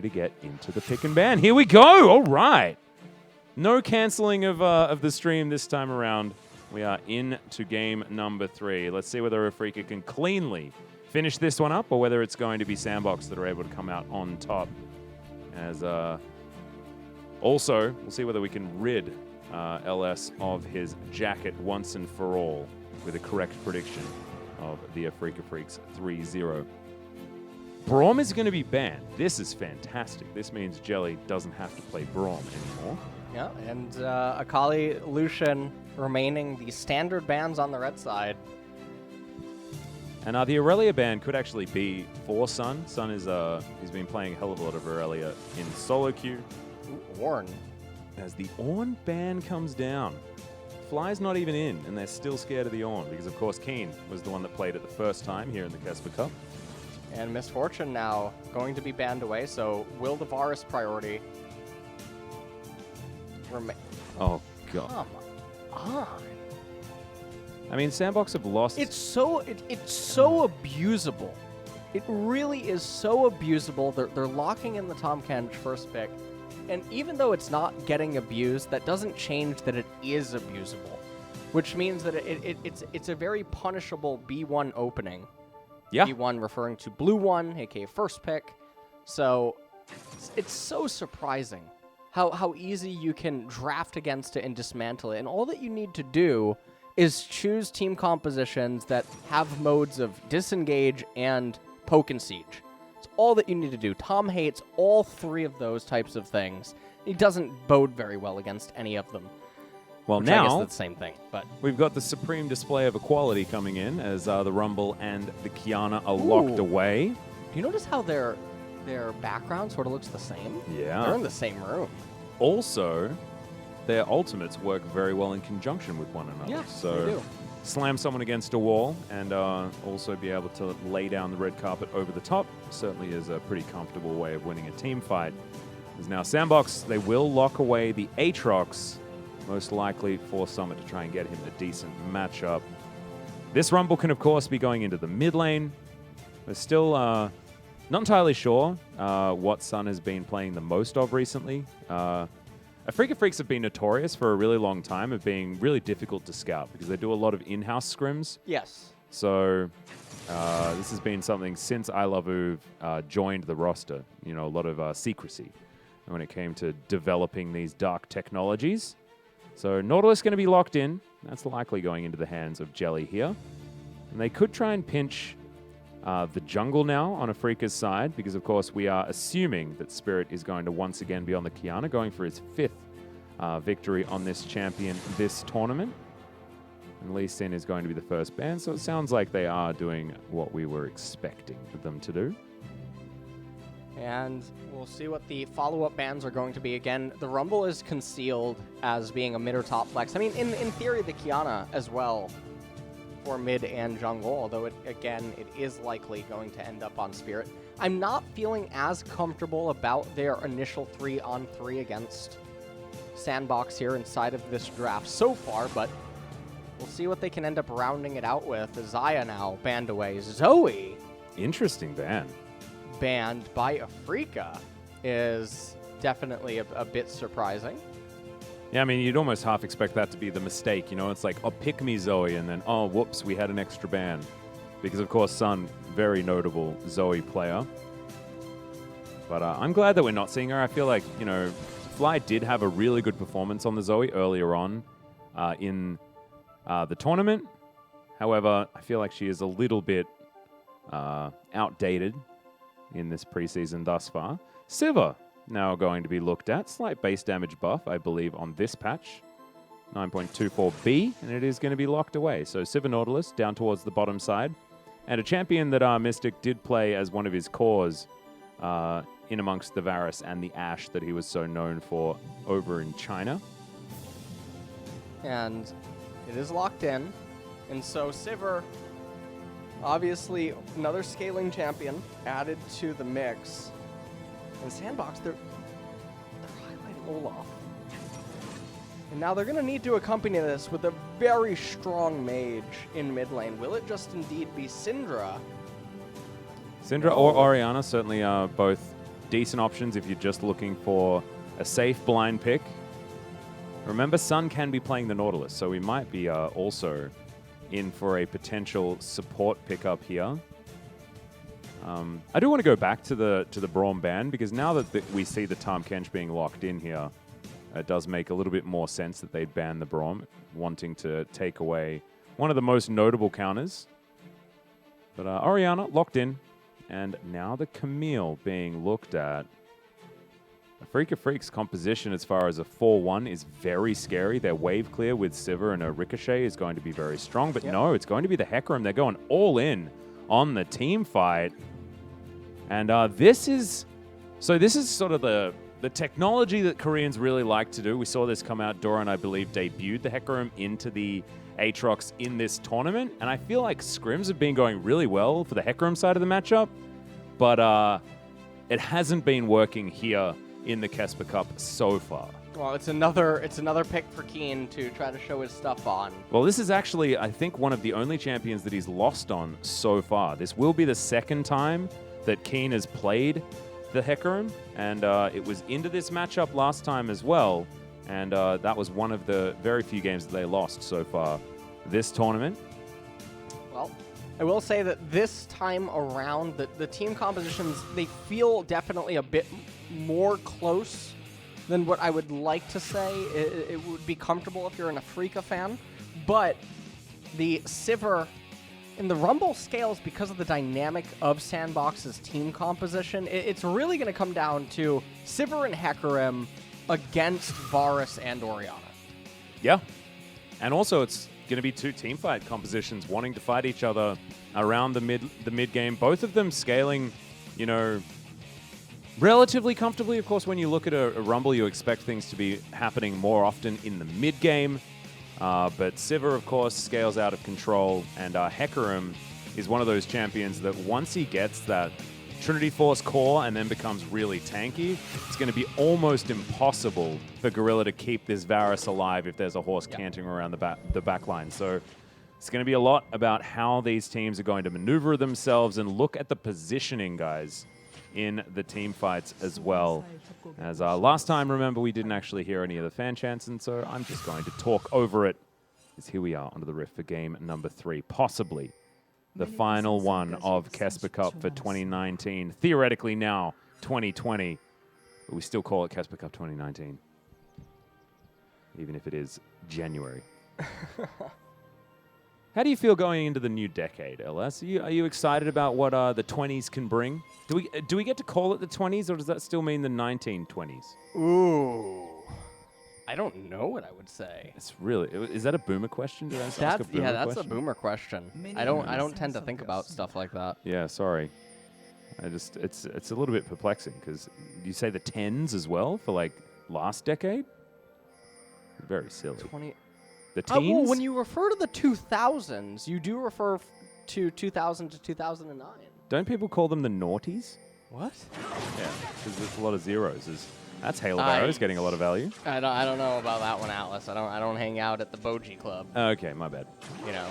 to get into the pick and ban. Here we go. All right. No canceling of the stream this time around. We are into game number 3. Let's see whether Afreeca can cleanly finish this one up or whether it's going to be SANDBOX that are able to come out on top. As also, we'll see whether we can rid LS of his jacket once and for all with a correct prediction of the Afreeca Freecs 3-0. Braum is going to be banned. This is fantastic. This means Jelly doesn't have to play Braum anymore. Yeah, and Akali, Lucian remaining the standard bans on the red side. And the Aurelia ban could actually be for Sun. Sun is he's been playing a hell of a lot of Aurelia in solo queue. Ooh, Ornn. As the Ornn ban comes down. Fly's not even in, and they're still scared of the Ornn because, of course, Keen was the one that played it the first time here in the KeSPA Cup. And Misfortune now going to be banned away, so will the Varus priority remain? Oh, God. Come on. I mean, SANDBOX have lost. It's so abusable. It really is so abusable. They're locking in the Tahm Kench first pick. And even though it's not getting abused, that doesn't change that it is abusable. Which means that it's a very punishable B1 opening. Yeah. B1 referring to blue one, aka first pick. So it's so surprising how easy you can draft against it and dismantle it. And all that you need to do is choose team compositions that have modes of disengage and poke and siege. It's all that you need to do. Tom hates all 3 of those types of things. He doesn't bode very well against any of them. Well, Which I guess now that's the same thing, but we've got the supreme display of equality coming in as the Rumble and the Qiyana are locked away. do you notice how their background sort of looks the same? Yeah. They're in the same room. Also, their ultimates work very well in conjunction with one another. Yeah, so they do. slam someone against a wall and also be able to lay down the red carpet over the top certainly is a pretty comfortable way of winning a team fight. Because now SANDBOX, they will lock away the Aatrox, most likely for Summit to try and get him a decent matchup. This Rumble can, of course, be going into the mid lane. We're still not entirely sure what Sun has been playing the most of recently. Afreeca Freecs have been notorious for a really long time of being really difficult to scout because they do a lot of in-house scrims. Yes. So this has been something since iLoveUve joined the roster. You know, a lot of secrecy when it came to developing these dark technologies. So Nautilus going to be locked in. That's likely going into the hands of Jelly here. And they could try and pinch the jungle now on Afreeca's side because, of course, we are assuming that Spirit is going to once again be on the Qiyana, going for his 5th victory on this champion this tournament. And Lee Sin is going to be the first ban, so it sounds like they are doing what we were expecting them to do. And we'll see what the follow-up bans are going to be. Again, the Rumble is concealed as being a mid or top flex. I mean, in theory, the Qiyana as well for mid and jungle, although, it is likely going to end up on Spirit. I'm not feeling as comfortable about their initial 3-on-3 against SANDBOX here inside of this draft so far, but we'll see what they can end up rounding it out with. Zaya now banned away. Zoe, Interesting ban. banned by Afreeca, is definitely a bit surprising. Yeah, I mean, you'd almost half expect that to be the mistake. You know, it's like, oh, pick me, Zoe, and then, oh, whoops, we had an extra ban. Because, of course, Sun, very notable Zoe player. But I'm glad that we're not seeing her. I feel like, you know, Fly did have a really good performance on the Zoe earlier on in the tournament. However, I feel like she is a little bit outdated in this preseason thus far. Sivir now going to be looked at. Slight base damage buff, I believe, on this patch. 9.24B, and it is going to be locked away. So Sivir Nautilus down towards the bottom side. And a champion that Mystic did play as one of his cores in amongst the Varus and the Ashe that he was so known for over in China. And it is locked in. And so Sivir, obviously another scaling champion added to the mix. And SANDBOX, they're highlighting Olaf. And now they're going to need to accompany this with a very strong mage in mid lane. Will it just indeed be Syndra? Syndra or Orianna certainly are both decent options if you're just looking for a safe blind pick. Remember, Sun can be playing the Nautilus, so we might be also in for a potential support pickup here. I do want to go back to the Braum ban, because now that we see the Tahm Kench being locked in here, it does make a little bit more sense that they'd ban the Braum, wanting to take away one of the most notable counters. But Orianna locked in, and now the Camille being looked at. Afreeca Freecs' composition as far as a 4-1 is very scary. Their wave clear with Sivir and a Ricochet is going to be very strong, but no, it's going to be the Hecarim. They're going all in on the team fight. And this is sort of the technology that Koreans really like to do. We saw this come out. Doran, I believe, debuted the Hecarim into the Aatrox in this tournament, and I feel like scrims have been going really well for the Hecarim side of the matchup, but it hasn't been working here in the KeSPA Cup so far. Well, it's another pick for Keen to try to show his stuff on. Well, this is actually, I think, one of the only champions that he's lost on so far. This will be the second time that Keen has played the Hecarim, and it was into this matchup last time as well, and that was one of the very few games that they lost so far this tournament. Well, I will say that this time around, the team compositions, they feel definitely a bit more close than what I would like to say. It would be comfortable if you're an Afreeca fan, but the Sivir in the Rumble scales, because of the dynamic of SANDBOX's team composition, it's really going to come down to Sivir and Hecarim against Varus and Orianna. Yeah, and also it's going to be two team fight compositions wanting to fight each other around the mid game. Both of them scaling, you know, relatively comfortably. Of course, when you look at a Rumble, you expect things to be happening more often in the mid game. But Sivir, of course, scales out of control, and Hecarim is one of those champions that once he gets that Trinity Force core and then becomes really tanky, it's going to be almost impossible for Gorilla to keep this Varus alive if there's a horse canting around the back line. So it's going to be a lot about how these teams are going to maneuver themselves, and look at the positioning, guys, in the team fights as well. As last time, remember, we didn't actually hear any of the fan chants, and so I'm just going to talk over it. As here we are under the rift for game number 3, possibly the final one of KeSPA Cup for 2019. Theoretically now 2020, but we still call it KeSPA Cup 2019, even if it is January. How do you feel going into the new decade, LS? Are you excited about what the 20s can bring? Do we get to call it the 20s, or does that still mean the 1920s? Ooh, I don't know what I would say. It's really, is that a boomer question? Did I ask a boomer that's question? a boomer question. I don't tend to think about stuff like that. Yeah, sorry. It's a little bit perplexing, because you say the 10s as well for like last decade. Very silly. The teens? Well, when you refer to the 2000s, you do refer to 2000 to 2009. Don't people call them the noughties? What? Yeah, because there's a lot of zeros. That's Halo Barrows getting a lot of value. I don't know about that one, Atlas. I don't hang out at the Boji Club. Okay, my bad. You know.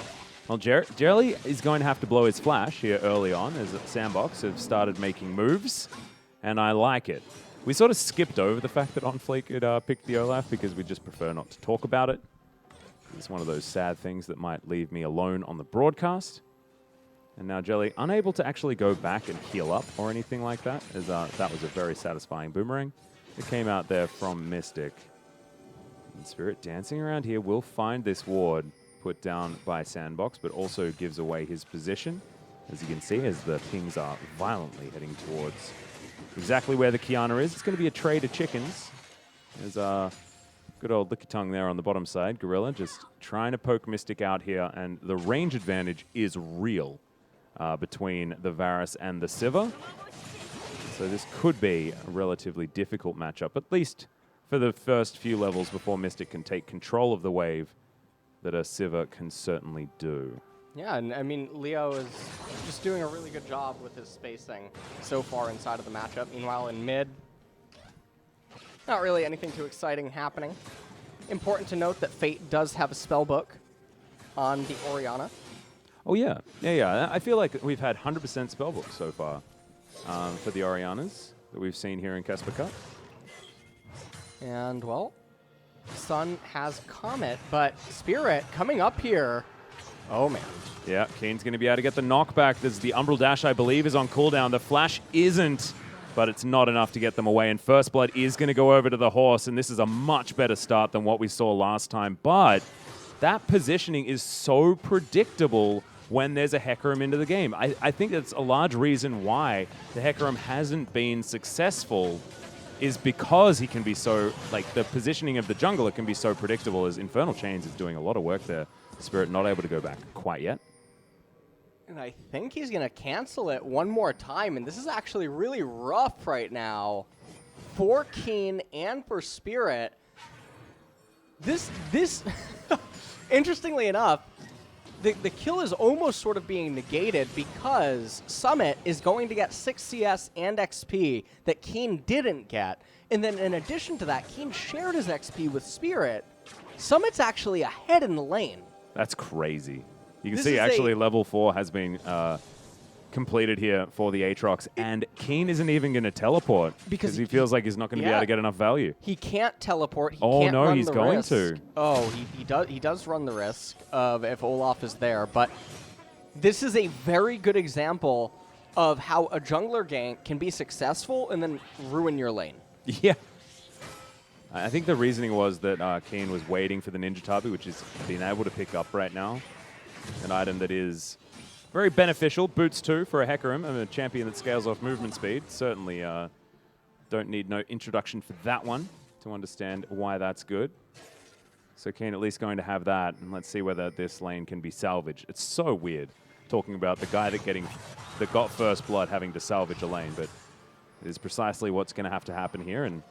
Well, Jelly is going to have to blow his flash here early on, as SANDBOX have started making moves, and I like it. We sort of skipped over the fact that OnFleek had picked the Olaf, because we just prefer not to talk about it. It's one of those sad things that might leave me alone on the broadcast. And now Jelly, unable to actually go back and heal up or anything like that, as that was a very satisfying boomerang. It came out there from Mystic. And Spirit dancing around here will find this ward put down by SANDBOX, but also gives away his position, as you can see, as the pings are violently heading towards exactly where the Kiana is. It's going to be a trade of chickens. There's good old licky tongue there on the bottom side. Gorilla just trying to poke Mystic out here, and the range advantage is real between the Varus and the Sivir. So this could be a relatively difficult matchup, at least for the first few levels before Mystic can take control of the wave that a Sivir can certainly do. Yeah, and I mean, Leo is just doing a really good job with his spacing so far inside of the matchup. Meanwhile, in mid, not really anything too exciting happening. Important to note that Fate does have a spell book on the Orianna. Oh, yeah. I feel like we've had 100% spellbook so far for the Oriannas. that we've seen here in KeSPA Cup. And, well, Sun has Comet, but Spirit coming up here. Oh, man. Yeah, Keen's going to be able to get the knockback. There's the Umbral Dash, I believe, is on cooldown. The Flash isn't, but it's not enough to get them away. And First Blood is going to go over to the horse, and this is a much better start than what we saw last time. But that positioning is so predictable when there's a Hecarim into the game. I think that's a large reason why the Hecarim hasn't been successful is because he can be so, like, the positioning of the jungler can be so predictable, as Infernal Chains is doing a lot of work there. Spirit not able to go back quite yet. And I think he's going to cancel it one more time, and this is actually really rough right now for Keen and for Spirit. This interestingly enough, the kill is almost sort of being negated because Summit is going to get 6 CS and XP that Keen didn't get. And then in addition to that, Keen shared his XP with Spirit. Summit's actually ahead in the lane. That's crazy. You can see actually level 4 has been completed here for the Aatrox, and Keen isn't even going to teleport because he feels like he's not going to be able to get enough value. He can't teleport. He can't run he's the going risk. to. Oh, he does run the risk of if Olaf is there, but this is a very good example of how a jungler gank can be successful and then ruin your lane. Yeah. I think the reasoning was that Keen was waiting for the Ninja Tabi, which is being able to pick up right now. An item that is very beneficial. Boots 2 for a Hecarim and a champion that scales off movement speed. Certainly don't need no introduction for that one to understand why that's good. So Keen at least going to have that, and let's see whether this lane can be salvaged. It's so weird talking about the guy that got First Blood having to salvage a lane, but it is precisely what's going to have to happen here, and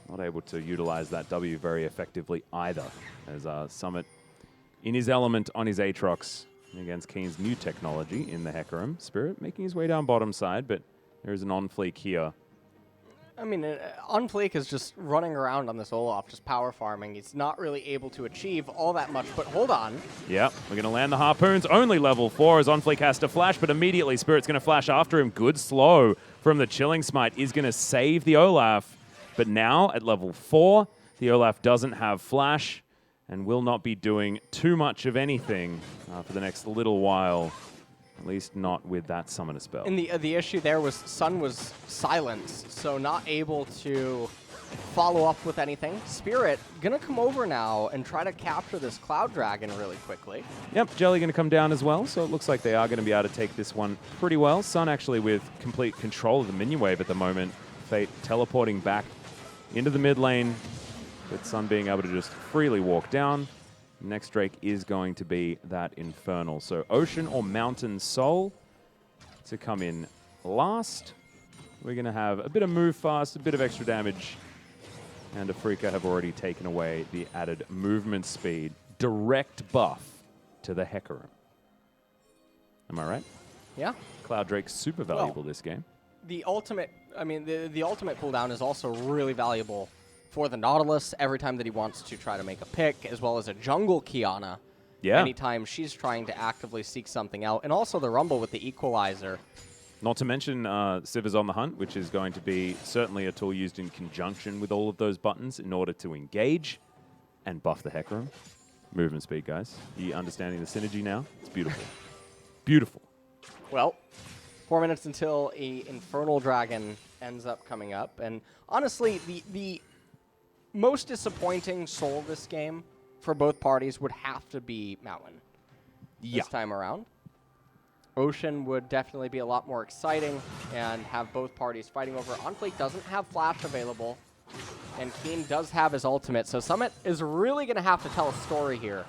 not able to utilize that W very effectively either, as Summit in his element on his Aatrox against Keen's new technology in the Hecarim. Spirit making his way down bottom side, but there is an on-fleek here. I mean, on-fleek is just running around on this Olaf, just power farming. He's not really able to achieve all that much, but hold on. Yep, we're going to land the Harpoons. Only level 4 as on-fleek has to flash, but immediately Spirit's going to flash after him. Good slow from the Chilling Smite is going to save the Olaf. But now, at level 4, the Olaf doesn't have flash and will not be doing too much of anything for the next little while. At least not with that summoner spell. And the issue there was Sun was silenced, so not able to follow up with anything. Spirit going to come over now and try to capture this Cloud Dragon really quickly. Yep, Jelly going to come down as well, so it looks like they are going to be able to take this one pretty well. Sun actually with complete control of the minion wave at the moment. Fate teleporting back into the mid lane, with Sun being able to just freely walk down. Next Drake is going to be that Infernal. So Ocean or Mountain Soul to come in last. We're going to have a bit of move fast, a bit of extra damage, and Afreeca have already taken away the added movement speed. Direct buff to the Hecarim. Am I right? Yeah. Cloud Drake's super valuable this game. The ultimate, I mean, the ultimate cooldown is also really valuable for the Nautilus every time that he wants to try to make a pick, as well as a jungle Kiana. Yeah. Anytime she's trying to actively seek something out. And also the Rumble with the Equalizer. Not to mention Civ is on the hunt, which is going to be certainly a tool used in conjunction with all of those buttons in order to engage and buff the Hecarim. Movement speed, guys. You understanding the synergy now? It's beautiful. Beautiful. Well, 4 minutes until a Infernal Dragon ends up coming up. And honestly, the most disappointing soul of this game for both parties would have to be Mountain this time around. Ocean would definitely be a lot more exciting and have both parties fighting over. On-fleek doesn't have flash available, and Keen does have his ultimate, so Summit is really going to have to tell a story here.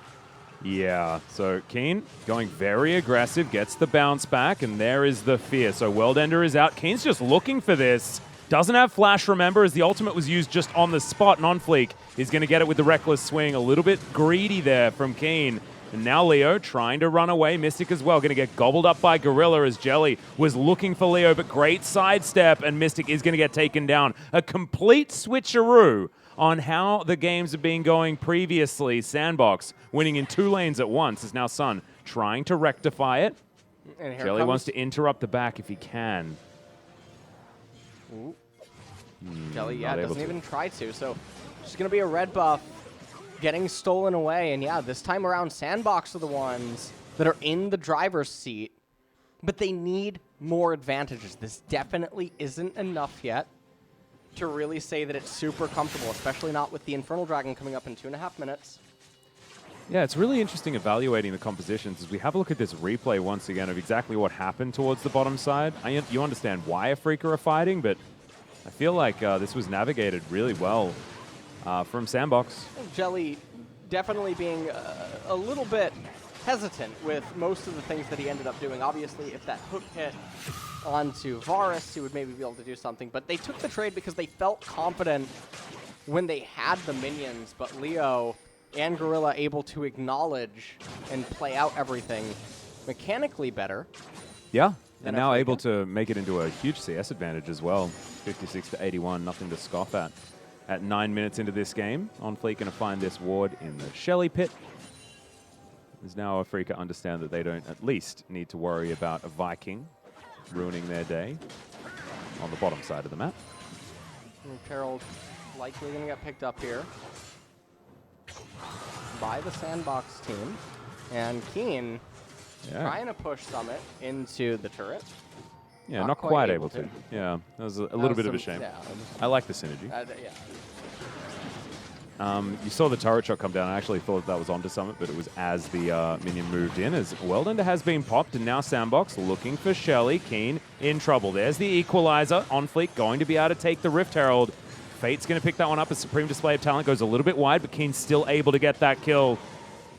Yeah, so Keen going very aggressive, gets the bounce back, and there is the fear. So World Ender is out. Keen's just looking for this. Doesn't have flash, remember, as the ultimate was used just on the spot, and On-fleek is going to get it with the reckless swing. A little bit greedy there from Keen. And now Leo trying to run away. Mystic as well, going to get gobbled up by Gorilla as Jelly was looking for Leo, but great sidestep, and Mystic is going to get taken down. A complete switcheroo on how the games have been going previously. SANDBOX winning in 2 lanes at once is now Sun trying to rectify it. And here Jelly wants to interrupt the back if he can. Ooh. Jelly, yeah, not able doesn't to. even try to. So it's going to be a red buff getting stolen away. And yeah, this time around, SANDBOX are the ones that are in the driver's seat. But they need more advantages. This definitely isn't enough yet to really say that it's super comfortable, especially not with the Infernal Dragon coming up in 2.5 minutes. Yeah, it's really interesting evaluating the compositions as we have a look at this replay once again of exactly what happened towards the bottom side. You understand why Afreeca are fighting, but I feel like this was navigated really well from SANDBOX. Jelly definitely being a little bit hesitant with most of the things that he ended up doing. Obviously, if that hook hit onto Varus, he would maybe be able to do something. But they took the trade because they felt confident when they had the minions. But Leo and Gorilla able to acknowledge and play out everything mechanically better. Yeah, than and now Afreeca. able to make it into a huge CS advantage as well. 56 to 81, nothing to scoff at. At 9 minutes into this game, OnFleek going to find this ward in the Shelly pit. As now Afreeca understand that they don't at least need to worry about a Viking ruining their day on the bottom side of the map. Harold likely going to get picked up here by the SANDBOX team. And Keen trying to push Summit into the turret. Yeah, not quite able to. Yeah, that was a little bit of a shame. Yeah, I like the synergy. yeah. You saw the turret shot come down. I actually thought that was onto Summit, but it was as the minion moved in. As Weldon has been popped, and now SANDBOX looking for Shelly. Keen in trouble. There's the equalizer. OnFleek going to be able to take the Rift Herald. Fate's going to pick that one up. A supreme display of talent goes a little bit wide, but Keen's still able to get that kill.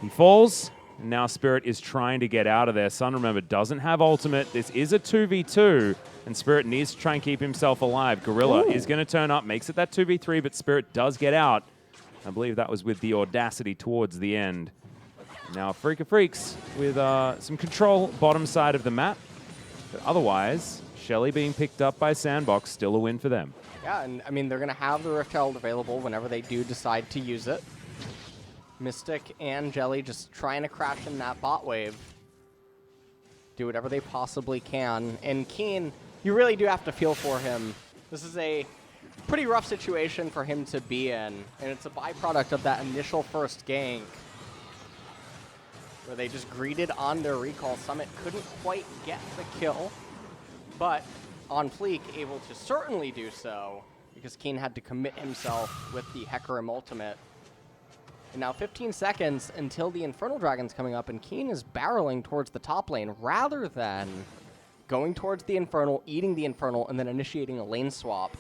He falls, and now Spirit is trying to get out of there. Sun, remember, doesn't have ultimate. This is a 2v2, and Spirit needs to try and keep himself alive. Gorilla is going to turn up, makes it that 2v3, but Spirit does get out. I believe that was with the Audacity towards the end. Now Freecs with some control bottom side of the map. But otherwise, Shelly being picked up by SANDBOX, still a win for them. Yeah, and I mean, they're going to have the Rift Herald available whenever they do decide to use it. Mystic and Jelly just trying to crash in that bot wave. Do whatever they possibly can. And Keen, you really do have to feel for him. This is a pretty rough situation for him to be in, and it's a byproduct of that initial first gank where they just greeted on their recall. Summit couldn't quite get the kill, but OnFleek able to certainly do so because Keen had to commit himself with the Hecarim ultimate. And now 15 seconds until the Infernal Dragon's coming up, and Keen is barreling towards the top lane rather than going towards the Infernal, eating the Infernal, and then initiating a lane swap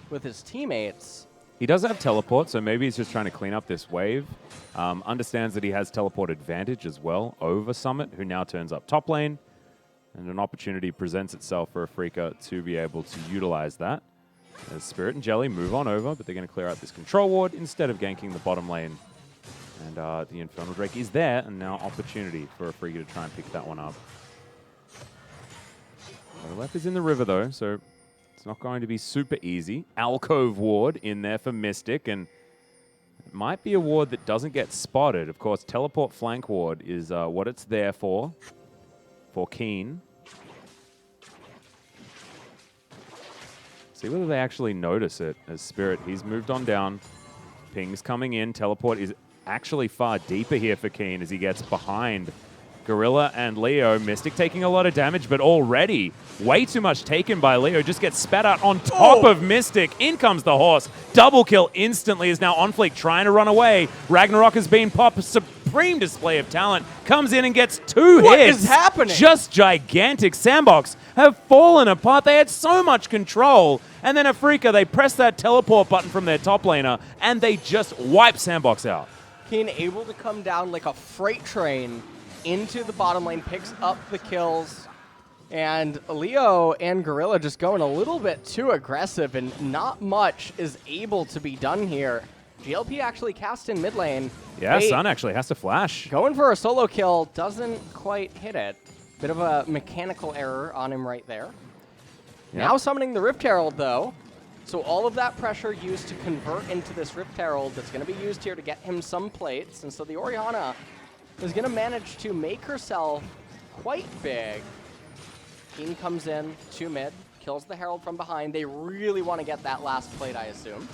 with his teammates. He does have teleport, so maybe he's just trying to clean up this wave. Understands that he has teleport advantage as well over Summit, who now turns up top lane. And an opportunity presents itself for Afreeca to be able to utilize that. As Spirit and Jelly move on over, but they're going to clear out this control ward instead of ganking the bottom lane. And the Infernal Drake is there, and now opportunity for Afreeca to try and pick that one up. Left is in the river, though, so it's not going to be super easy. Alcove ward in there for Mystic, and it might be a ward that doesn't get spotted. Of course, teleport flank ward is what it's there for Keen. See whether they actually notice it as Spirit. He's moved on down. Ping's coming in. Teleport is actually far deeper here for Keen as he gets behind Gorilla and Leo. Mystic taking a lot of damage, but already way too much taken by Leo. Just gets spat out on top of Mystic. In comes the horse. Double kill instantly is now OnFleek trying to run away. Ragnarok has been popped. Supreme display of talent. Comes in and gets two hits. What is happening? Just gigantic. SANDBOX have fallen apart. They had so much control. And then Afreeca, they press that teleport button from their top laner, and they just wipe SANDBOX out. Keen able to come down like a freight train into the bottom lane, picks up the kills, and Leo and Gorilla just going a little bit too aggressive, and not much is able to be done here. GLP actually cast in mid lane. Yeah, Sun actually has to flash. Going for a solo kill, doesn't quite hit it. Bit of a mechanical error on him right there. Yep. Now summoning the Rift Herald, though. So all of that pressure used to convert into this Rift Herald that's going to be used here to get him some plates. And so the Orianna is going to manage to make herself quite big. Keen comes in to mid, kills kills the Herald from behind. They really want to get that last plate, I assume.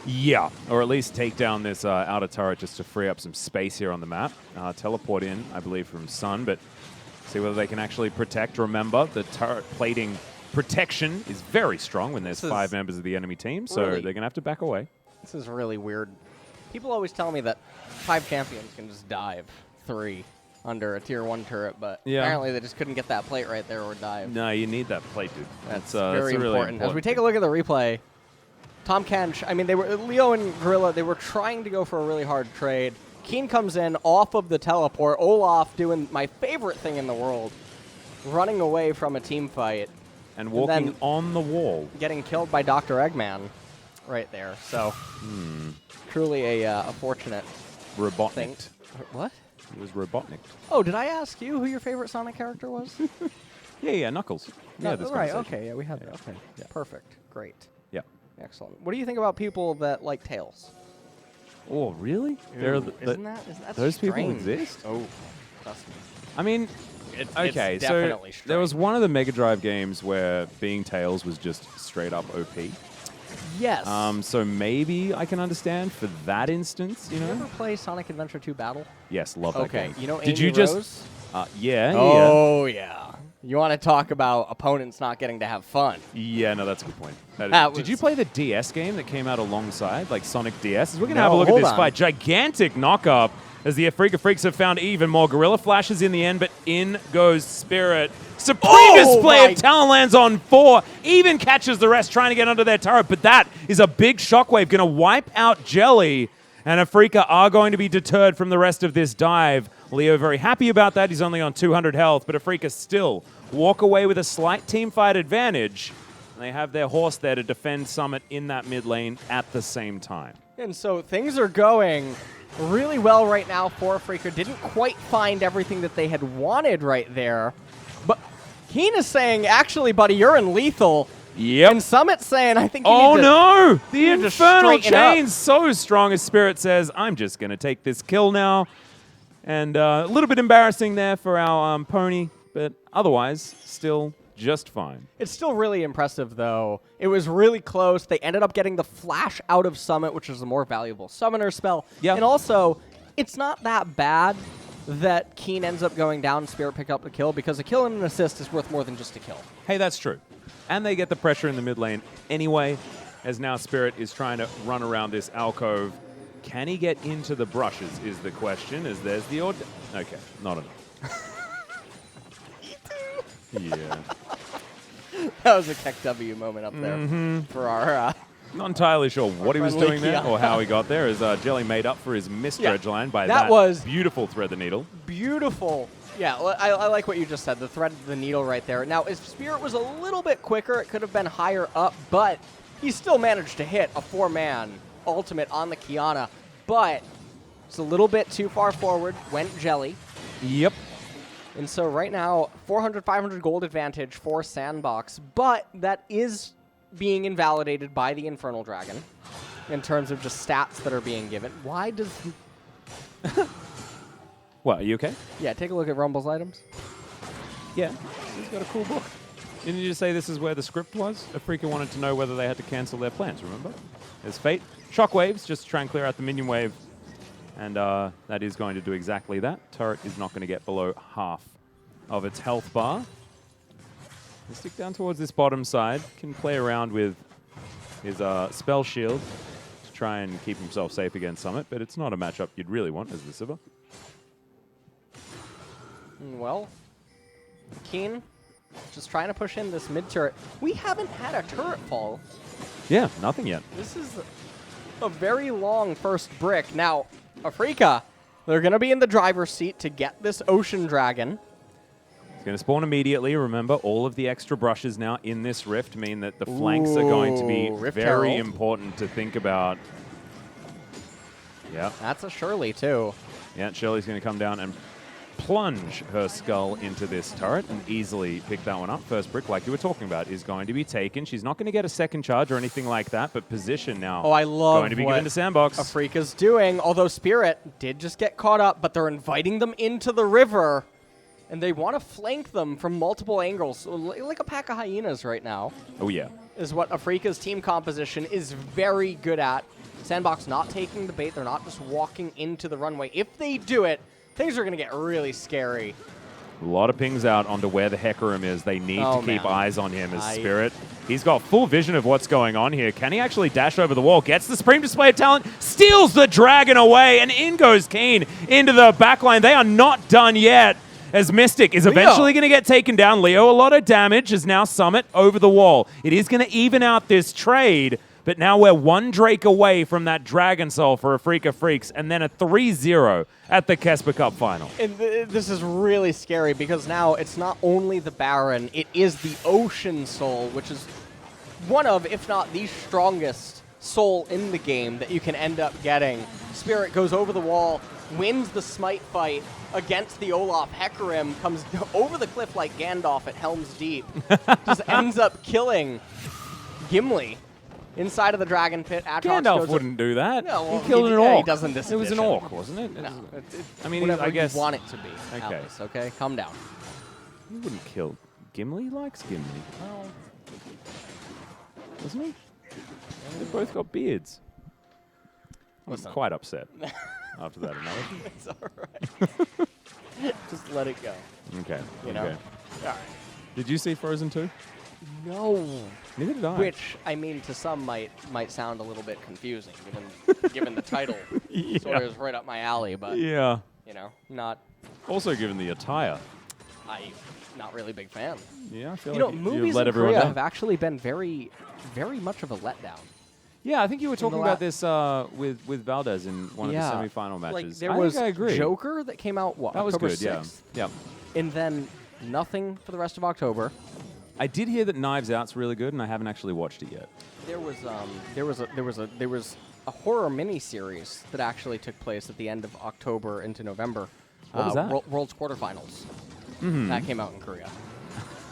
Yeah, or at least take down this outer turret just to free up some space here on the map. Teleport in, I believe, from Sun, but see whether they can actually protect. Remember, the turret plating protection is very strong when there's 5 members of the enemy team, so really, they're going to have to back away. This is really weird. People always tell me that 5 champions can just dive 3 under a tier 1 turret, but apparently they just couldn't get that plate right there or dive. No, you need that plate, dude. That's really very important. As we take a thing. look at the replay, Tom Kench, I mean, Leo and Gorilla, they were trying to go for a really hard trade. Keen comes in off of the teleport. Olaf doing my favorite thing in the world, running away from a team fight. And walking on the wall. Getting killed by Dr. Eggman right there. So, truly a fortunate Robotnik. thing. What? It was Robotnik. Oh, did I ask you who your favorite Sonic character was? Yeah, Knuckles. No, Yeah, this right, conversation. okay, yeah, we had that. Okay, Yeah. perfect, great. Yeah. Excellent. What do you think about people that like Tails? Oh, really? Isn't that those people strange? exist? Oh, trust me. I mean, It's okay, so definitely there was strange. one of the Mega Drive games where being Tails was just straight up OP. Yes. So maybe I can understand for that instance, you Did you know? ever play Sonic Adventure 2 Battle? Yes, love that Okay, game. you know Did Amy you just? Rose? Yeah. Oh, yeah. You want to talk about opponents not getting to have fun. Yeah, no, that's a good point. Did you was- play the DS game that came out alongside, like Sonic DS? We're going to No, have a look at hold this on. fight. Gigantic knock-up as the Afreeca Freaks have found even more Gorilla Flashes in the end, but in goes Spirit. Supreme display my- of talent lands on 4, even catches the rest trying to get under their turret, but that is a big shockwave, going to wipe out Jelly, and Afreeca are going to be deterred from the rest of this dive. Leo very happy about that. He's only on 200 health, but Afreeca still walk away with a slight team fight advantage. And they have their horse there to defend Summit in that mid lane at the same time. And so things are going really well right now for Afreeca. Didn't quite find everything that they had wanted right there. But Keen is saying, actually, buddy, you're in lethal. Yep. And Summit's saying, I think you Oh need to... no! The need to Infernal straighten up. Chain's so strong as Spirit says, I'm just going to take this kill now. And a little bit embarrassing there for our pony, but otherwise, still just fine. It's still really impressive, though. It was really close. They ended up getting the flash out of Summit, which is a more valuable summoner spell. Yeah. And also, it's not that bad that Keen ends up going down and Spirit pick up the kill, because a kill and an assist is worth more than just a kill. Hey, that's true. And they get the pressure in the mid lane anyway, as now Spirit is trying to run around this alcove. Can he get into the brushes is the question, as there's the order. Okay, not enough. Yeah. That was a Keck W moment up there for our... Not entirely sure what he was friendly doing there Kiana. or how he got there, as Jelly made up for his misdredge line by that was beautiful thread the needle. beautiful. Yeah, well, I like what you just said, the thread of the needle right there. Now, if Spirit was a little bit quicker, it could have been higher up, but he still managed to hit a 4-man ultimate on the Kiana. But it's a little bit too far forward, went Jelly. Yep. And so right now, 400, 500 gold advantage for SANDBOX, but that is being invalidated by the Infernal Dragon in terms of just stats that are being given. Why does... What, are you okay? Yeah, take a look at Rumble's items. Yeah. He's got a cool book. Didn't you just say this is where the script was? Afreeca wanted to know whether they had to cancel their plans, remember? There's Fate. Shockwaves, just to try and clear out the minion wave. And that is going to do exactly that. Turret is not going to get below half of its health bar. We'll stick down towards this bottom side. Can play around with his spell shield to try and keep himself safe against Summit, but it's not a matchup you'd really want as the Sivir. Well, Keen just trying to push in this mid turret. We haven't had a turret fall. Yeah, nothing yet. This is a very long first brick. Now, Afreeca, they're going to be in the driver's seat to get this Ocean Dragon. It's going to spawn immediately. Remember, all of the extra brushes now in this rift mean that the flanks are going to be Rift very Herald. important to think about. Yeah, That's a Shirley, too. yeah. Shirley's going to come down and plunge her skull into this turret and easily pick that one up. First brick, like you were talking about, is going to be taken. She's not going to get a second charge or anything like that, but position now Oh, I love going to be what given to SANDBOX. Afreeca's doing, although Spirit did just get caught up, but they're inviting them into the river. And they want to flank them from multiple angles, so like a pack of hyenas right now. Oh, yeah. Is what Afreeca's team composition is very good at. SANDBOX not taking the bait. They're not just walking into the runway. If they do it, things are going to get really scary. A lot of pings out onto where the Hecarim is. They need to keep eyes on him as Spirit. He's got full vision of what's going on here. Can he actually dash over the wall? Gets the Supreme Display of Talent, steals the Dragon away, and in goes Keen into the backline. They are not done yet, as Mystic is eventually going to get taken down. Leo, a lot of damage, as now Summit over the wall. It is going to even out this trade, but now we're one Drake away from that Dragon Soul for Afreeca Freecs, and then a 3-0 at the KeSPA Cup final. And this is really scary because now it's not only the Baron, it is the Ocean Soul, which is one of, if not the strongest soul in the game that you can end up getting. Spirit goes over the wall, wins the smite fight against the Olaf. Hecarim comes over the cliff like Gandalf at Helm's Deep. Just ends up killing Gimli inside of the Dragon Pit. Aatrox Gandalf wouldn't do that. No, well, he killed an orc. He does in this It was an edition. orc, wasn't it? No, I mean, whatever I guess you want it to be. Okay. Alice, okay, calm down. He wouldn't kill Gimli. He likes Gimli. Well, Doesn't he? They both got beards. I'm Listen. quite upset after that analogy. it's all right. Just let it go. Okay. You know? Okay. All right. Did you see Frozen 2? No. Neither did I. Which, I mean, to some might sound a little bit confusing, given the title. Yeah. Sort of is right up my alley, but, Yeah. you know, not Also, given the attire. not really a big fan. Yeah, I feel You know, like you movies let in everyone Korea down. have actually been very, very much of a letdown. Yeah, I think you were talking the about this with Valdez in one of the semifinal matches. Like, there I was think I agree. Joker that came out, what, That was October good, yeah. 6th? Yeah. And then nothing for the rest of October. I did hear that Knives Out's really good, and I haven't actually watched it yet. There was a horror miniseries that actually took place at the end of October into November. What was that? World's quarterfinals. Mm-hmm. That came out in Korea.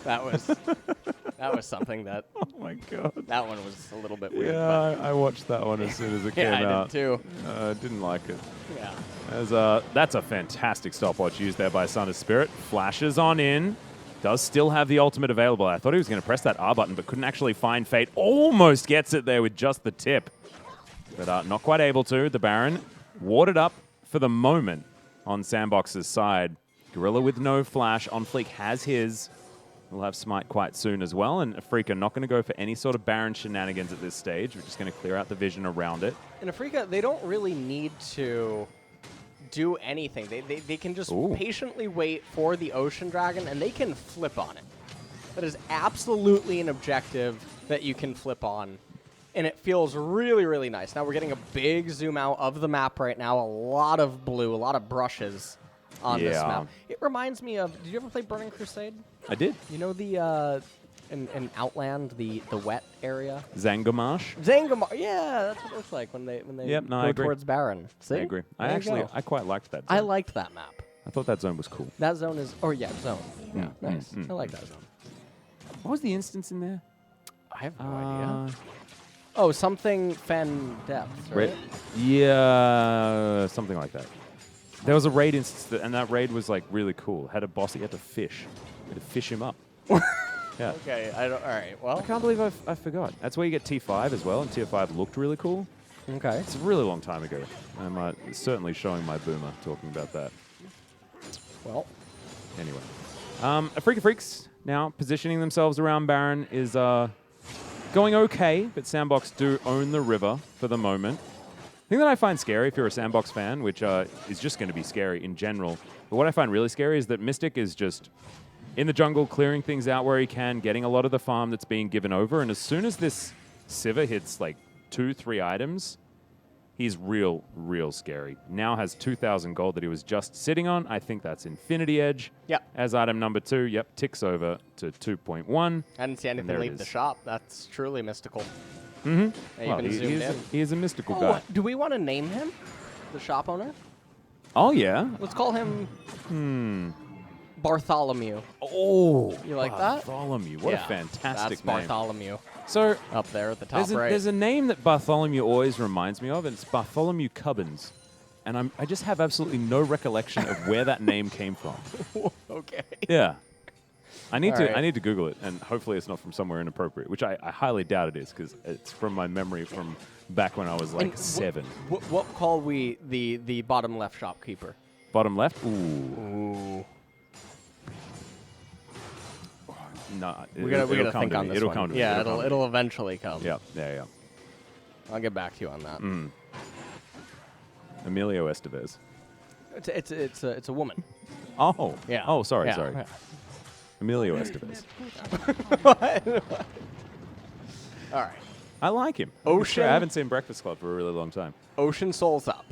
That was something that Oh my god. that one was a little bit weird. Yeah, I watched that one as soon as it but came yeah, I out. did too. Didn't like it. Yeah. That's a fantastic stopwatch used there by Son of Spirit. Flashes on in. Does still have the ultimate available. I thought he was going to press that R button, but couldn't actually find Fate. Almost gets it there with just the tip. But not quite able to. The Baron warded up for the moment on SANDBOX's side. Gorilla with no flash. On Fleek has his. We'll have Smite quite soon as well. And Afreeca not going to go for any sort of Baron shenanigans at this stage. We're just going to clear out the vision around it. In Afreeca, they don't really need to do anything. They can just patiently wait for the Ocean Dragon, and they can flip on it. That is absolutely an objective that you can flip on. And it feels really, really nice. Now we're getting a big zoom out of the map right now. A lot of blue, a lot of brushes on this map. It reminds me of, did you ever play Burning Crusade? I did. You know the, in Outland, the wet area? Zangarmarsh. Zangamar, yeah, that's what it looks like when they I go agree. towards Baron. See? I agree. There you go. I quite liked that zone. I liked that map. I thought that zone was cool. That zone is, zone. Yeah, nice. I like that zone. What was the instance in there? I have no idea. Oh, something Fen Depth, right? Yeah, something like that. There was a raid instance, and that raid was like really cool. Had a boss that you had to fish. You had to fish him up. Yeah. Okay, all right, well. I can't believe I forgot. That's where you get T5 as well, and Tier 5 looked really cool. Okay. It's a really long time ago. I'm certainly showing my boomer talking about that. Well. Anyway. Afreeca Freecs now positioning themselves around Baron is going okay, but SANDBOX do own the river for the moment. The thing that I find scary if you're a SANDBOX fan, which is just going to be scary in general, but what I find really scary is that Mystic is just in the jungle, clearing things out where he can, getting a lot of the farm that's being given over, and as soon as this Sivir hits like 2-3 items, he's real scary. Now has 2,000 gold that he was just sitting on. I think that's Infinity Edge. Yep. As item number 2, yep, ticks over to 2.1. I didn't see anything leave the shop. That's truly mystical. Mm-hmm. Well, he is a mystical guy. Do we want to name him? The shop owner? Oh, yeah. Let's call him Bartholomew. Oh, You like that? Bartholomew. What a fantastic that's name. Bartholomew. So Up there at the top right. there's a name that Bartholomew always reminds me of, and it's Bartholomew Cubbins. And I just have absolutely no recollection of where that name came from. Okay. Okay. Yeah. I need All right. I need to Google it, and hopefully it's not from somewhere inappropriate, which I highly doubt it is, because it's from my memory from back when I was like And 7. What call we the bottom left shopkeeper? Bottom left? Ooh. Ooh. No, We gotta think on this It'll one. come to me. Yeah, It'll come to me. it'll eventually come. Yeah. I'll get back to you on that. Emilio Estevez. It's a woman. Oh. Yeah. Oh, sorry. Yeah. Emilio Estevez. All right. I like him. Ocean. I haven't seen Breakfast Club for a really long time. Ocean Soul's up.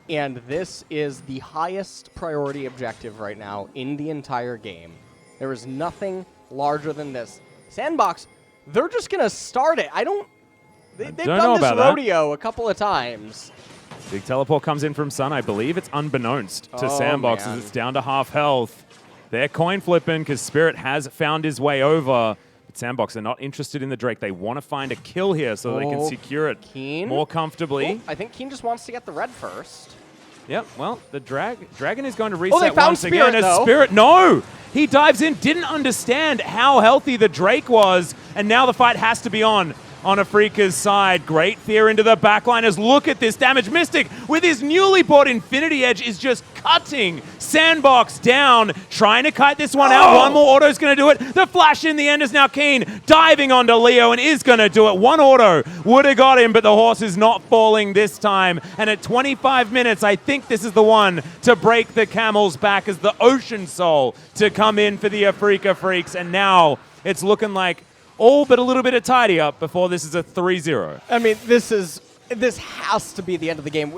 And this is the highest priority objective right now in the entire game. There is nothing larger than this. SANDBOX, they're just going to start it. They've don't done know this about that. rodeo a couple of times. Big teleport comes in from Sun. I believe it's unbeknownst to Oh, SANDBOX man. as it's down to half health. They're coin flipping because Spirit has found his way over. But SANDBOX are not interested in the Drake. They want to find a kill here so they can Oh, secure it Keen? more comfortably. Oh, I think Keen just wants to get the red first. Yep, well, the Dragon is going to reset they found once Spirit, again. though. Spirit, no! He dives in, didn't understand how healthy the Drake was, and now the fight has to be on Afreeca's side. Great fear into the backliners. Look at this damage. Mystic, with his newly bought Infinity Edge, is just cutting SANDBOX down, trying to kite this one out. One more auto's going to do it. The flash in the end is now Keen, diving onto Leo, and is going to do it. One auto would have got him, but the horse is not falling this time. And at 25 minutes, I think this is the one to break the camel's back as the Ocean Soul to come in for the Afreeca Freecs. And now it's looking like all but a little bit of tidy up before this is a 3-0. I mean, this has to be the end of the game.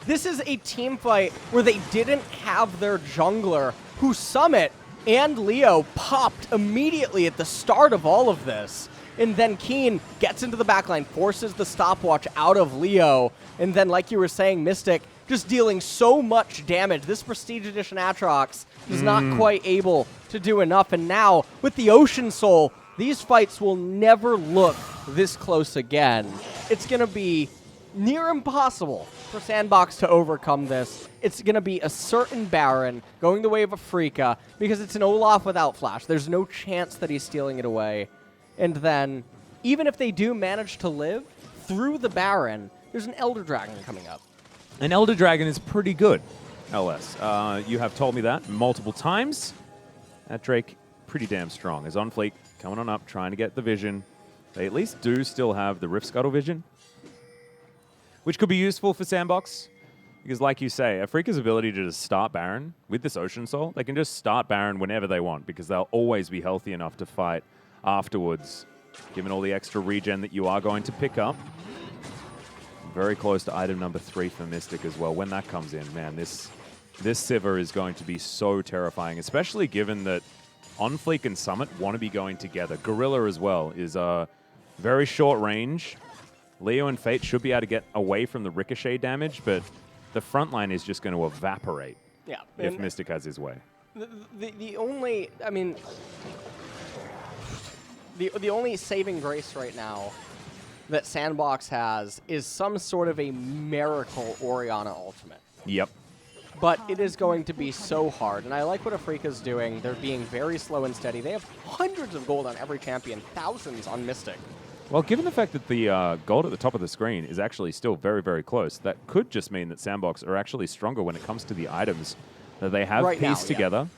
This is a team fight where they didn't have their jungler, who Summit and Leo popped immediately at the start of all of this. And then Keen gets into the backline, forces the stopwatch out of Leo, and then, like you were saying, Mystic just dealing so much damage. This Prestige Edition Aatrox is not quite able to do enough. And now, with the Ocean Soul, these fights will never look this close again. It's going to be near impossible for SANDBOX to overcome this. It's going to be a certain Baron going the way of Afreeca because it's an Olaf without Flash. There's no chance that he's stealing it away. And then, even if they do manage to live through the Baron, there's an Elder Dragon coming up. An Elder Dragon is pretty good, LS. You have told me that multiple times. That Drake, pretty damn strong. Is on fleek, coming on up, trying to get the vision. They at least do still have the Rift Scuttle vision, which could be useful for SANDBOX. Because like you say, Afreeca's ability to just start Baron with this Ocean Soul, they can just start Baron whenever they want because they'll always be healthy enough to fight afterwards, given all the extra regen that you are going to pick up. Very close to item number 3 for Mystic as well. When that comes in, man, this Sivir is going to be so terrifying, especially given that OnFleek and Summit want to be going together. Gorilla as well is very short range. Leo and Fate should be able to get away from the ricochet damage, but the front line is just going to evaporate if Mystic has his way. The only, I mean, the only saving grace right now that SANDBOX has is some sort of a miracle Orianna ultimate. Yep. But it is going to be so hard, and I like what Afreeca's doing. They're being very slow and steady. They have hundreds of gold on every champion, thousands on Mystic. Well, given the fact that the gold at the top of the screen is actually still very, very close, that could just mean that SANDBOX are actually stronger when it comes to the items that they have pieced together.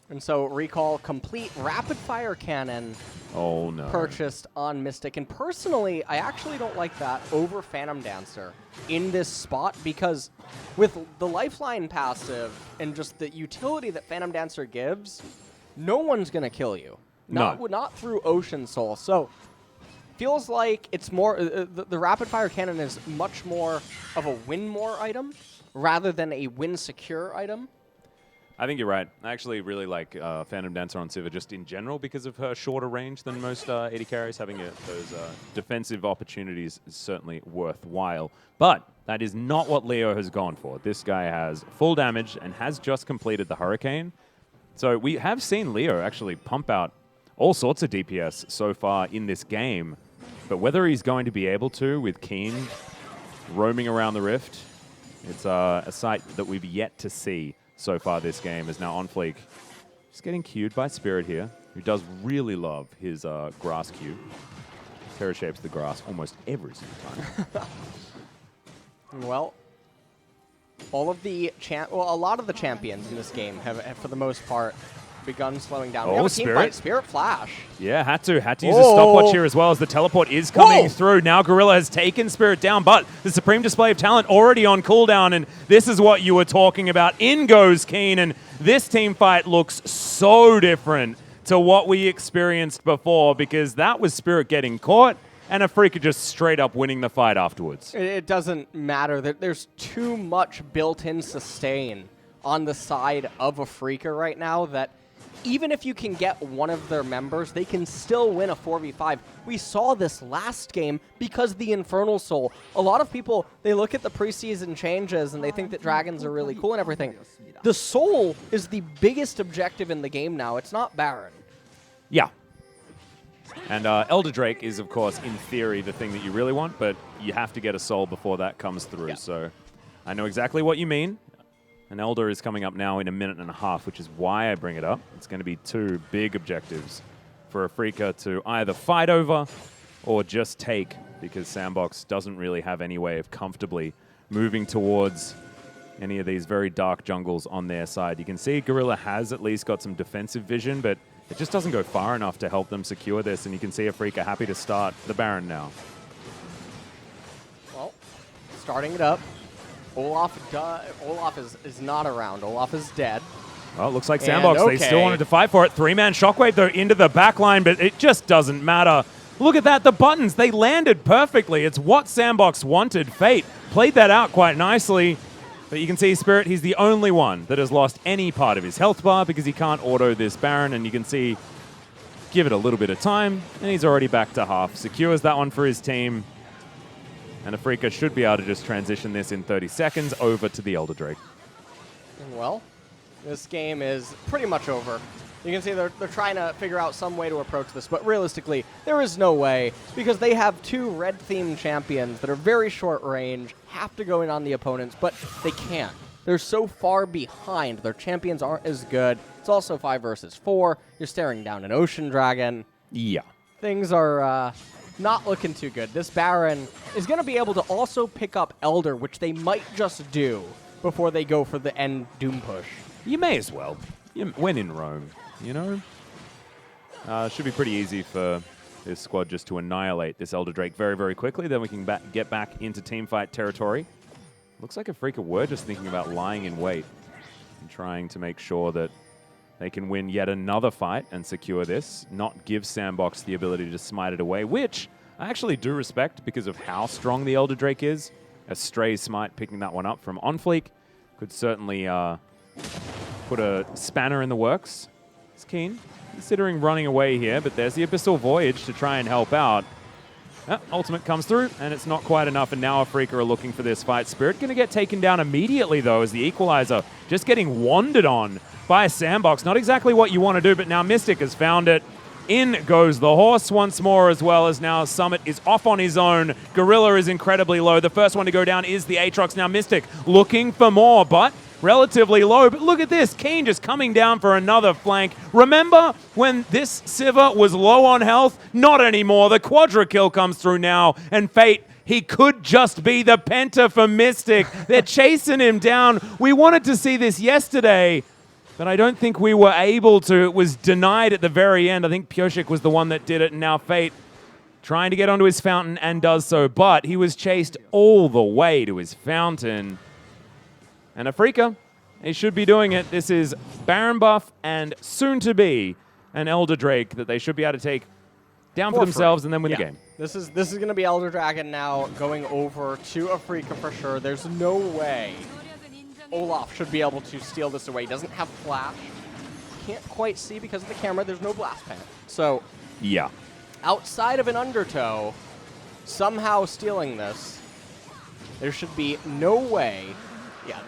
And so, recall complete rapid-fire cannon purchased on Mystic. And personally, I actually don't like that over Phantom Dancer in this spot because with the Lifeline passive and just the utility that Phantom Dancer gives, no one's going to kill you. Not through Ocean Soul. So, feels like it's more the rapid-fire cannon is much more of a win-more item rather than a win-secure item. I think you're right. I actually really like Phantom Dancer on Sivir just in general because of her shorter range than most AD carries. Having those defensive opportunities is certainly worthwhile. But that is not what Leo has gone for. This guy has full damage and has just completed the Hurricane. So we have seen Leo actually pump out all sorts of DPS so far in this game. But whether he's going to be able to with Keen roaming around the Rift, it's a sight that we've yet to see so far this game, is now on Fleek. Just getting queued by Spirit here, who does really love his grass queue. Terra shapes the grass almost every single time. Well, all of the a lot of the champions in this game have for the most part, begun slowing down. We have a team fight. Spirit Flash. Yeah, had to use a stopwatch here as well as the teleport is coming through. Now Gorilla has taken Spirit down, but the Supreme Display of Talent already on cooldown, and this is what you were talking about. In goes Keen, and this team fight looks so different to what we experienced before, because that was Spirit getting caught and Afreeca just straight up winning the fight afterwards. It doesn't matter. There's too much built-in sustain on the side of Afreeca right now that even if you can get one of their members, they can still win a 4v5. We saw this last game because the Infernal Soul. A lot of people, they look at the preseason changes and they think that dragons are really cool and everything. The Soul is the biggest objective in the game now. It's not Baron. Yeah. And Elder Drake is, of course, in theory, the thing that you really want, but you have to get a soul before that comes through. Yeah. So I know exactly what you mean. An Elder is coming up now in a minute and a half, which is why I bring it up. It's going to be two big objectives for Afreeca to either fight over or just take, because SANDBOX doesn't really have any way of comfortably moving towards any of these very dark jungles on their side. You can see Gorilla has at least got some defensive vision, but it just doesn't go far enough to help them secure this, and you can see Afreeca happy to start the Baron now. Well, starting it up. Olaf is not around. Olaf is dead. Well, it looks like SANDBOX, they still wanted to fight for it. Three-man Shockwave, though, into the back line, but it just doesn't matter. Look at that, the buttons, they landed perfectly. It's what SANDBOX wanted. Fate played that out quite nicely. But you can see Spirit, he's the only one that has lost any part of his health bar because he can't auto this Baron, and you can see, give it a little bit of time, and he's already back to half. Secures that one for his team, and Afreeca should be able to just transition this in 30 seconds over to the Elder Drake. Well, this game is pretty much over. You can see they're trying to figure out some way to approach this, but realistically, there is no way, because they have two red-themed champions that are very short range, have to go in on the opponents, but they can't. They're so far behind. Their champions aren't as good. It's also 5 versus 4. You're staring down an Ocean Dragon. Yeah. Things are not looking too good. This Baron is going to be able to also pick up Elder, which they might just do before they go for the end Doom push. You may as well. When in Rome, you know? Should be pretty easy for this squad just to annihilate this Elder Drake very, very quickly. Then we can get back into teamfight territory. Looks like Afreeca were just thinking about lying in wait and trying to make sure that they can win yet another fight and secure this, not give SANDBOX the ability to smite it away, which I actually do respect because of how strong the Elder Drake is. A stray smite picking that one up from OnFleek could certainly put a spanner in the works. It's Keen considering running away here, but there's the Abyssal Voyage to try and help out. Ultimate comes through, and it's not quite enough, and now Afreeca are looking for this fight. Spirit going to get taken down immediately, though, as the Equalizer just getting wandered on by SANDBOX. Not exactly what you want to do, but now Mystic has found it. In goes the horse once more, as well as now Summit is off on his own. Gorilla is incredibly low. The first one to go down is the Aatrox. Now Mystic looking for more, but relatively low. But look at this. Keen just coming down for another flank. Remember when this Sivir was low on health? Not anymore. The Quadra kill comes through now, and Fate, he could just be the Penta for Mystic. They're chasing him down. We wanted to see this yesterday, but I don't think we were able to. It was denied at the very end. I think Pioshik was the one that did it, and now Fate trying to get onto his fountain and does so, but he was chased all the way to his fountain. And Afreeca, he should be doing it. This is Baron buff and soon to be an Elder Drake that they should be able to take down for themselves and then win the game. This is going to be Elder Dragon now going over to Afreeca for sure. There's no way Olaf should be able to steal this away. He doesn't have flash. Can't quite see because of the camera. There's no blast pan. So yeah, outside of an Undertow somehow stealing this, there should be no way. Yeah,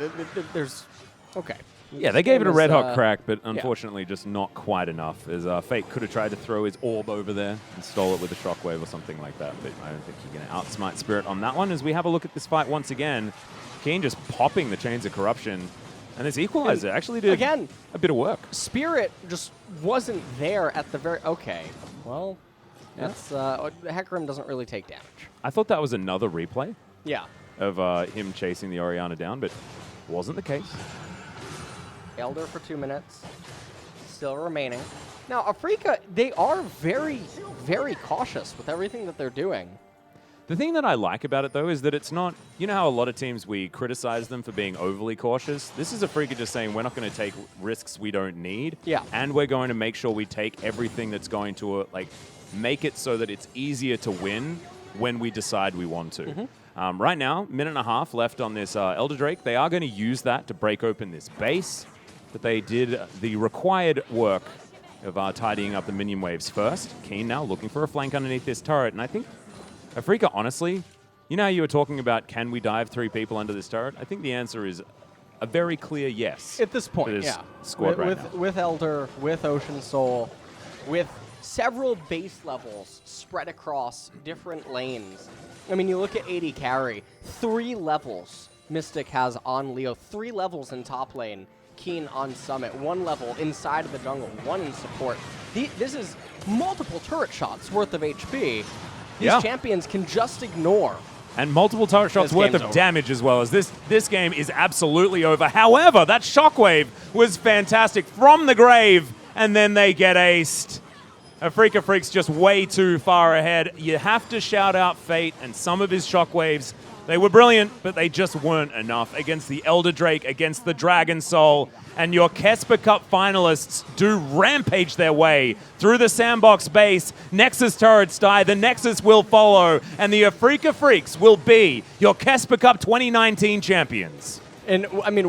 there's... Okay. Yeah, they gave it a red-hot crack, but unfortunately just not quite enough, as Fate could have tried to throw his orb over there and stole it with a shockwave or something like that, but I don't think you're going to outsmite Spirit on that one. As we have a look at this fight once again, Keen just popping the Chains of Corruption. And this equalizer actually did again a bit of work. Spirit just wasn't there at the very. Okay, well, that's Hecarim doesn't really take damage. I thought that was another replay Yeah. of him chasing the Orianna down, but wasn't the case. Elder for 2 minutes, still remaining. Now, Afreeca, they are very, very cautious with everything that they're doing. The thing that I like about it, though, is that it's not... You know how a lot of teams, we criticize them for being overly cautious? This is Afreeca just saying, we're not going to take risks we don't need. Yeah. And we're going to make sure we take everything that's going to, like, make it so that it's easier to win when we decide we want to. Right now, minute and a half left on this Elder Drake. They are going to use that to break open this base. But they did the required work of tidying up the minion waves first. Keen now looking for a flank underneath this turret. And I think Afreeca, honestly, you know how you were talking about can we dive 3 people under this turret? I think the answer is a very clear yes. At this point, for this yeah. squad right now. With Elder, with Ocean Soul, with several base levels spread across different lanes. I mean, you look at AD carry, 3 levels Mystic has on Leo, 3 levels in top lane. Keen on Summit, 1 level inside of the jungle, 1 in support. This is multiple turret shots worth of HP. These champions can just ignore. And multiple turret shots worth of damage as well, as this game is absolutely over. However, that shockwave was fantastic from the grave, and then they get aced. Afreeca Freecs just way too far ahead. You have to shout out Fate and some of his shockwaves. They were brilliant, but they just weren't enough against the Elder Drake, against the Dragon Soul. And your KeSPA Cup finalists do rampage their way through the SANDBOX base. Nexus turrets die, the Nexus will follow, and the Afreeca Freecs will be your KeSPA Cup 2019 champions. And I mean,